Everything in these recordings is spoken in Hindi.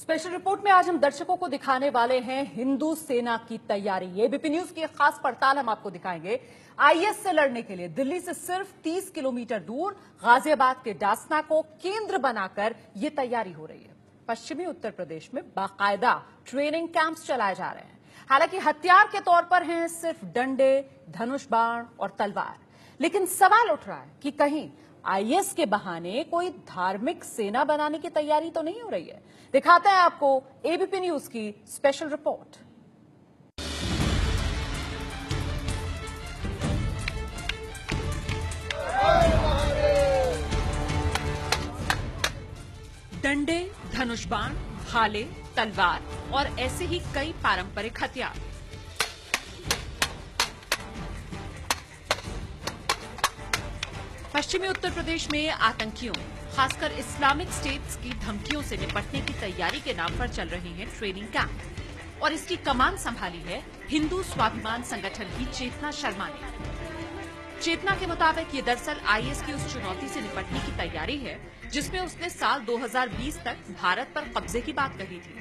स्पेशल रिपोर्ट में आज हम दर्शकों को दिखाने वाले हैं हिंदू सेना की तैयारी। एबीपी न्यूज की एक खास पड़ताल हम आपको दिखाएंगे। आईएस से लड़ने के लिए दिल्ली से सिर्फ 30 किलोमीटर दूर गाजियाबाद के डासना को केंद्र बनाकर यह तैयारी हो रही है। पश्चिमी उत्तर प्रदेश में बाकायदा ट्रेनिंग कैंप्स चलाए जा रहे हैं। हालांकि हथियार के तौर पर हैं सिर्फ डंडे, धनुष बाण और तलवार, लेकिन सवाल उठ रहा है कि कहीं आईएस के बहाने कोई धार्मिक सेना बनाने की तैयारी तो नहीं हो रही है। दिखाते हैं आपको एबीपी न्यूज की स्पेशल रिपोर्ट। डंडे, धनुष बाण, भाले, तलवार और ऐसे ही कई पारंपरिक हथियार। पश्चिमी उत्तर प्रदेश में आतंकियों, खासकर इस्लामिक स्टेट्स की धमकियों से निपटने की तैयारी के नाम पर चल रहे हैं ट्रेनिंग कैंप और इसकी कमान संभाली है हिंदू स्वाभिमान संगठन की चेतना शर्मा ने। चेतना के मुताबिक ये दरअसल आईएस की उस चुनौती से निपटने की तैयारी है जिसमें उसने साल 2020 तक भारत पर कब्जे की बात कही थी।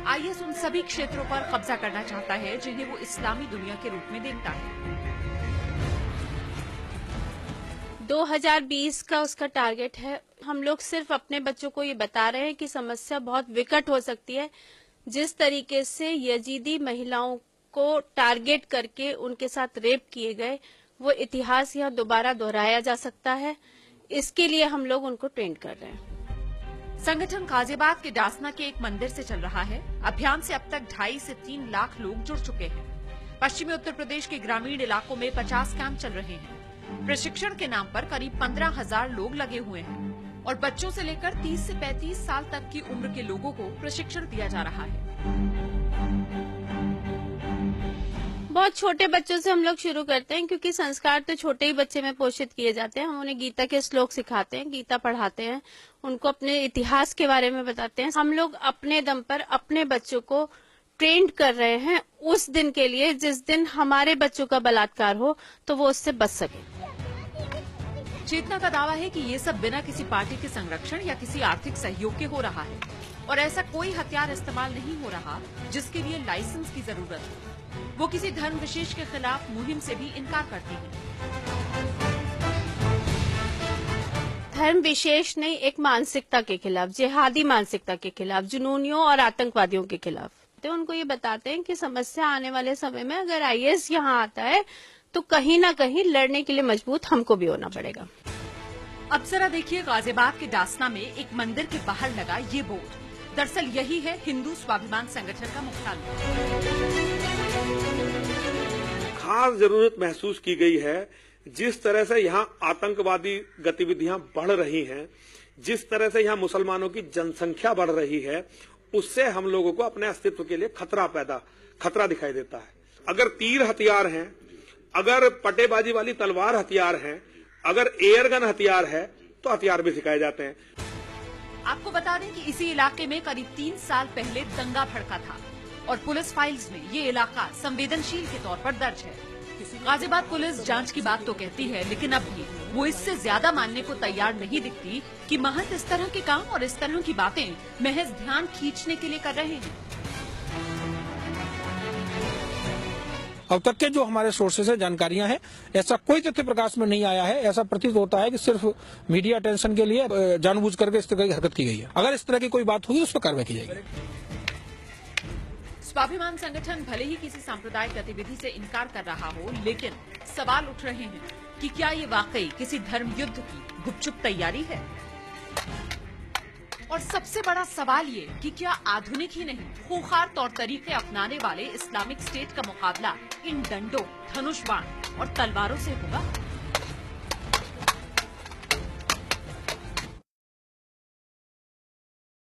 आईएस उन सभी क्षेत्रों पर कब्जा करना चाहता है जिन्हें वो इस्लामी दुनिया के रूप में देखता है। 2020 का उसका टारगेट है। हम लोग सिर्फ अपने बच्चों को ये बता रहे हैं कि समस्या बहुत विकट हो सकती है। जिस तरीके से यजीदी महिलाओं को टारगेट करके उनके साथ रेप किए गए, वो इतिहास यहाँ दोबारा दोहराया जा सकता है। इसके लिए हम लोग उनको ट्रेन कर रहे हैं। संगठन गाजियाबाद के डासना के एक मंदिर से चल रहा है। अभियान से अब तक 2.5 से 3 लाख लोग जुड़ चुके हैं। पश्चिमी उत्तर प्रदेश के ग्रामीण इलाकों में 50 कैंप चल रहे हैं। प्रशिक्षण के नाम पर करीब 15,000 लोग लगे हुए हैं और बच्चों से लेकर 30 से 35 साल तक की उम्र के लोगों को प्रशिक्षण दिया जा रहा है। बहुत छोटे बच्चों से हम लोग शुरू करते हैं क्योंकि संस्कार तो छोटे ही बच्चे में पोषित किए जाते हैं। हम उन्हें गीता के श्लोक सिखाते हैं, गीता पढ़ाते हैं, उनको अपने इतिहास के बारे में बताते हैं। हम लोग अपने दम पर अपने बच्चों को ट्रेंड कर रहे हैं उस दिन के लिए जिस दिन हमारे बच्चों का बलात्कार हो तो वो उससे बच सके। चेतना का दावा है कि ये सब बिना किसी पार्टी के संरक्षण या किसी आर्थिक सहयोग के हो रहा है और ऐसा कोई हथियार इस्तेमाल नहीं हो रहा जिसके लिए लाइसेंस की जरूरत हो। वो किसी धर्म विशेष के खिलाफ मुहिम से भी इनकार करती है। धर्म विशेष नहीं, एक मानसिकता के खिलाफ, जिहादी मानसिकता के खिलाफ, जुनूनियों और आतंकवादियों के खिलाफ। तो उनको ये बताते हैं कि समस्या आने वाले समय में अगर आईएस यहाँ आता है तो कहीं ना कहीं लड़ने के लिए मजबूत हमको भी होना पड़ेगा। अब जरा देखिए गाजियाबाद के डासना में एक मंदिर के बाहर लगा ये बोर्ड। दरअसल यही है हिंदू स्वाभिमान संगठन का मुख्यालय। खास जरूरत महसूस की गई है। जिस तरह से यहाँ आतंकवादी गतिविधियां बढ़ रही हैं, जिस तरह से यहाँ मुसलमानों की जनसंख्या बढ़ रही है, उससे हम लोगों को अपने अस्तित्व के लिए खतरा दिखाई देता है। अगर तीर हथियार हैं, अगर पटेबाजी वाली तलवार हथियार हैं, अगर एयरगन हथियार है तो हथियार भी सिखाए जाते हैं। आपको बता दें कि इसी इलाके में करीब 3 साल पहले दंगा भड़का था और पुलिस फाइल्स में ये इलाका संवेदनशील के तौर पर दर्ज है। गाजियाबाद पुलिस जांच की बात तो कहती है, लेकिन अब भी वो इससे ज्यादा मानने को तैयार नहीं दिखती कि महंत इस तरह के काम और इस तरह की बातें महज ध्यान खींचने के लिए कर रहे हैं। अब तक के जो हमारे सोर्सेस है, जानकारियां हैं, ऐसा कोई तथ्य प्रकाश में नहीं आया है। ऐसा प्रतीत होता है कि सिर्फ मीडिया अटेंशन के लिए जानबूझ करके इस तरह की हरकत की गई है। अगर इस तरह की कोई बात होगी उस पर कार्रवाई की जाएगी। स्वाभिमान संगठन भले ही किसी सांप्रदायिक गतिविधि से इनकार कर रहा हो, लेकिन सवाल उठ रहे हैं कि क्या ये वाकई किसी धर्म युद्ध की गुपचुप तैयारी है। और सबसे बड़ा सवाल ये कि क्या आधुनिक ही नहीं, खूंखार तौर तरीके अपनाने वाले इस्लामिक स्टेट का मुकाबला इन डंडों, धनुष बाण और तलवारों से होगा।